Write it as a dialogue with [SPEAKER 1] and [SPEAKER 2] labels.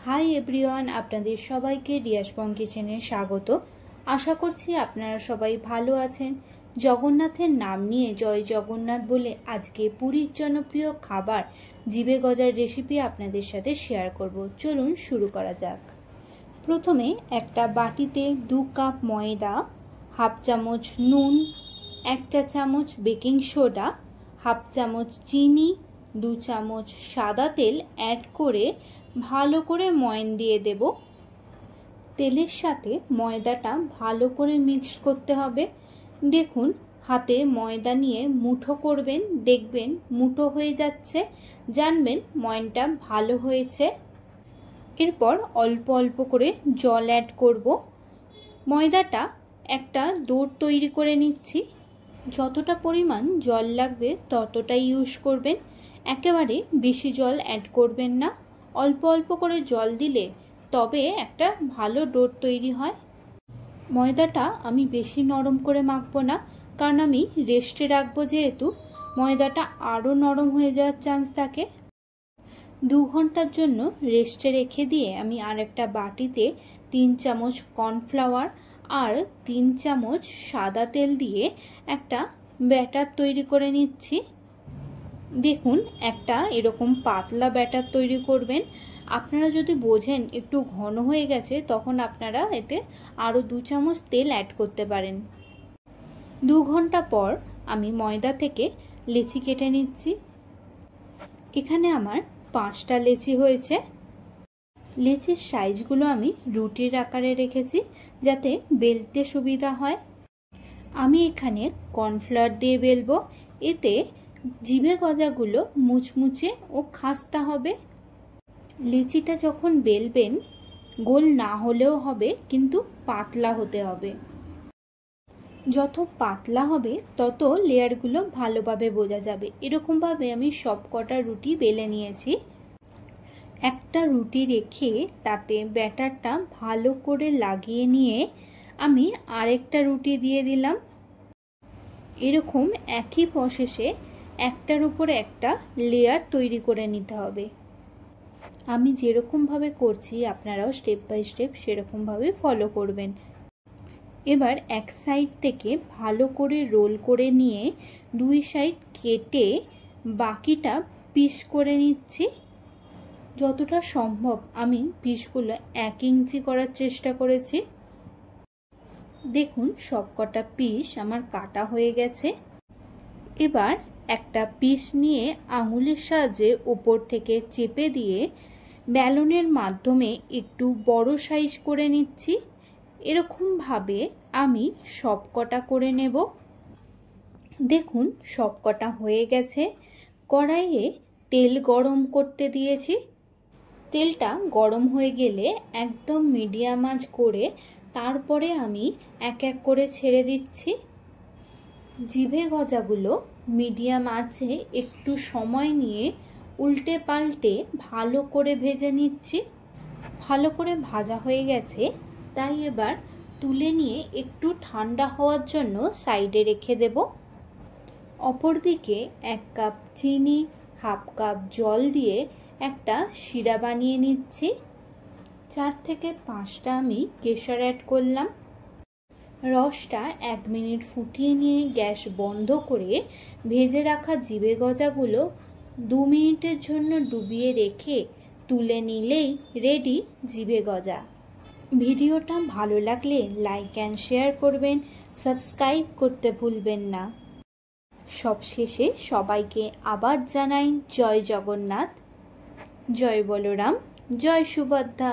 [SPEAKER 1] Hi everyone, আপনাদের সবাইকে ডিয়াসপং কিচেনে স্বাগত। আশা করছি আপনারা সবাই ভালো আছেন। জগন্নাথের নাম নিয়ে জয় জগন্নাথ বলে আজকে পুরীর জনপ্রিয় খাবার জিভে গজার রেসিপি আপনাদের সাথে শেয়ার করব। চলুন শুরু করা যাক। প্রথমে একটা বাটিতে 2 কাপ ময়দা, হাফ চামচ নুন, 1 চা চামচ বেকিং সোডা, হাফ চামচ চিনি, 2 চামচ সাদা তেল অ্যাড করে ভালো করে ময়ান দিয়ে দেব। তেলের সাথে ময়দাটা ভালো করে মিক্স করতে হবে। দেখুন, হাতে ময়দা নিয়ে মুঠো করবেন, দেখবেন মুঠো হয়ে যাচ্ছে, জানবেন ময়ানটা ভালো হয়েছে। এরপর অল্প অল্প করে জল অ্যাড করব। ময়দাটা একটা ডো তৈরি করে নিচ্ছি। যতটা পরিমাণ জল লাগবে ততটাই ইউজ করবেন, একেবারে বেশি জল অ্যাড করবেন না। অল্প অল্প করে জল দিলে তবে একটা ভালো ডো তৈরি হয়। ময়দাটা আমি বেশি নরম করে মাখবো না, কারণ আমি রেস্টে রাখবো, যেহেতু ময়দাটা আরও নরম হয়ে যাওয়ার চান্স থাকে। 2 ঘন্টার জন্য রেস্টে রেখে দিয়ে আমি আর একটা বাটিতে 3 চামচ কর্নফ্লাওয়ার আর 3 চামচ সাদা তেল দিয়ে একটা ব্যাটার তৈরি করে নিচ্ছি। দেখুন, একটা এরকম পাতলা ব্যাটার তৈরি করবেন। আপনারা যদি বোঝেন একটু ঘন হয়ে গেছে, তখন আপনারা এতে আরও 2 চামচ তেল অ্যাড করতে পারেন। 2 ঘন্টা পর আমি ময়দা থেকে লেচি কেটে নিচ্ছি। এখানে আমার 5টা লেচি হয়েছে। লেচির সাইজগুলো আমি রুটির আকারে রেখেছি, যাতে বেলতে সুবিধা হয়। আমি এখানে কর্নফ্লাওয়ার দিয়ে বেলবো, এতে জিভে গজাগুলো মুচমুচে ও খাস্তা হবে। লেচিটা যখন বেলবেন, গোল না হলেও হবে, কিন্তু পাতলা হতে হবে। যত পাতলা হবে তত লেয়ারগুলো ভালোভাবে বোঝা যাবে। এরকমভাবে আমি সব কটা রুটি বেলে নিয়েছি। একটা রুটি রেখে তাতে ব্যাটারটা ভালো করে লাগিয়ে নিয়ে আমি আরেকটা রুটি দিয়ে দিলাম। এরকম একই প্রসেসে একটার উপর একটা লেয়ার তৈরি করে নিতে হবে। আমি যেরকমভাবে করছি আপনারাও স্টেপ বাই স্টেপ সেরকমভাবে ফলো করবেন। এবার এক সাইড থেকে ভালো করে রোল করে নিয়ে 2 সাইড কেটে বাকিটা পিস করে নিচ্ছি। যতটা সম্ভব আমি পিসগুলো 1 ইঞ্চি করার চেষ্টা করেছি। দেখুন, সবকটা পিস আমার কাটা হয়ে গেছে। এবার একটা পিস নিয়ে আঙুলের সাহায্যে উপর থেকে চেপে দিয়ে বেলনের মাধ্যমে একটু বড় সাইজ করে নিচ্ছি। এরকমভাবে আমি সবকটা করে নেব। দেখুন, সবকটা হয়ে গেছে। কড়াইয়ে তেল গরম করতে দিয়েছি। তেলটা গরম হয়ে গেলে একদম মিডিয়াম আঁচ করে তারপরে আমি এক এক করে ছেড়ে দিচ্ছি। জিভে গজাগুলো মিডিয়াম আঁচে একটু সময় নিয়ে উল্টে পাল্টে ভালো করে ভেজে নিচ্ছি। ভালো করে ভাজা হয়ে গেছে, তাই এবার তুলে নিয়ে একটু ঠান্ডা হওয়ার জন্য সাইডে রেখে দেব। অপরদিকে 1 কাপ চিনি, হাফ কাপ জল দিয়ে একটা শিরা বানিয়ে নিচ্ছি। 4 থেকে 5টা আমি কেশর অ্যাড করলাম। রসটা 1 মিনিট ফুটিয়ে নিয়ে গ্যাস বন্ধ করে ভেজে রাখা জিভে গজাগুলো 2 মিনিটের জন্য ডুবিয়ে রেখে তুলে নিলেই রেডি জিভে গজা। ভিডিওটা ভালো লাগলে লাইক অ্যান্ড শেয়ার করবেন, সাবস্ক্রাইব করতে ভুলবেন না। সবশেষে সবাইকে আবার জানাই জয় জগন্নাথ, জয় বলরাম, জয় সুভদ্রা।